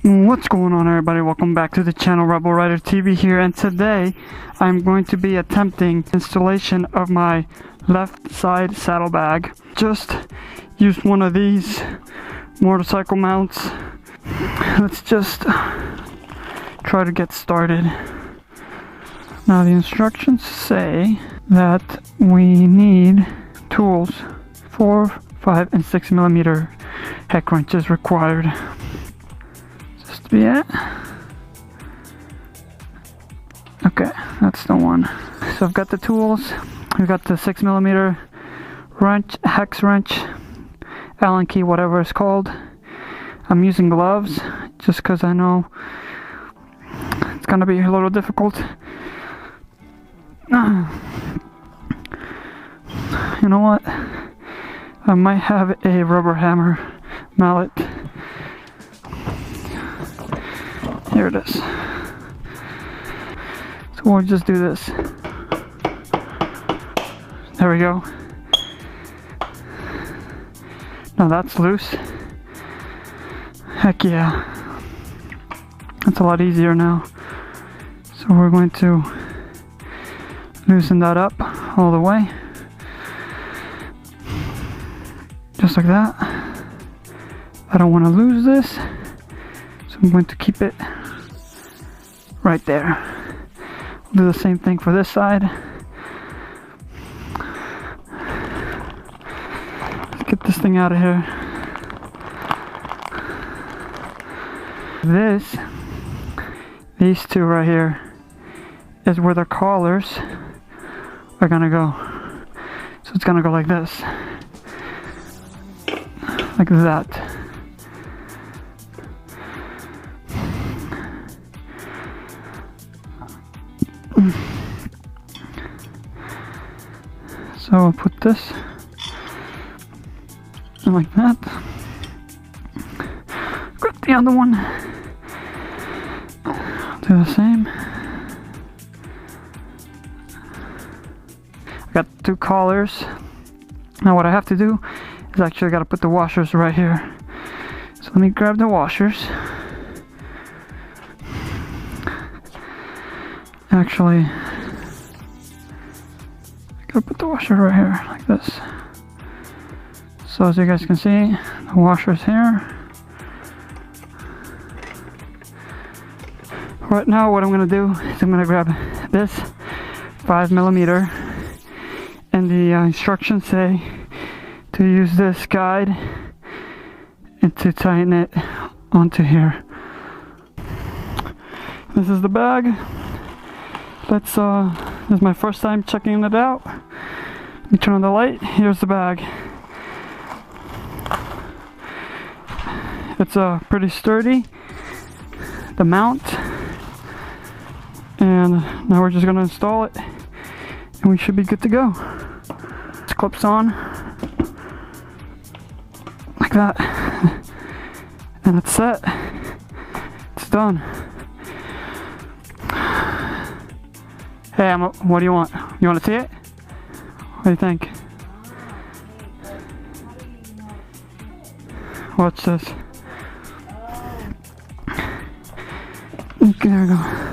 What's going on, everybody? Welcome back to the channel. Rebel Rider TV here, and today I'm going to be attempting installation of my left side saddlebag. Just used one of these motorcycle mounts. Let's just try to get started. Now the instructions say that we need tools, 4, 5, and 6 millimeter heck wrenches required. Just to be it. Okay, that's the one. So I've got the tools. We've got the 6 millimeter wrench, hex wrench, Allen key, whatever it's called. I'm using gloves just because I know it's gonna be a little difficult. You know what? I might have a rubber hammer mallet. Here it is. So we'll just do this. There we go. Now that's loose. Heck yeah. That's a lot easier now. So we're going to loosen that up all the way. Just like that. I don't want to lose this, so I'm going to keep it right there. We'll do the same thing for this side. Let's get this thing out of here. These two right here is where the collars are gonna go. So it's gonna go like this. Like that. So I'll put this like that. Grab the other one. Do the same. I got 2 collars. Now what I have to do is actually I gotta put the washers right here. So let me grab the washers. Actually, I gotta put the washer right here, like this. So as you guys can see, the washer's here. Right now what I'm gonna do is I'm gonna grab this 5 millimeter, and the instructions say to use this guide and to tighten it onto here. This is the bag. This is my first time checking it out. Let me turn on the light. Here's the bag. It's pretty sturdy, the mount, and now we're just gonna install it and we should be good to go. This clips on like that, and it's set. It's done. Hey, what do you want? You want to see it? What do you think? Watch this. Okay, there we go.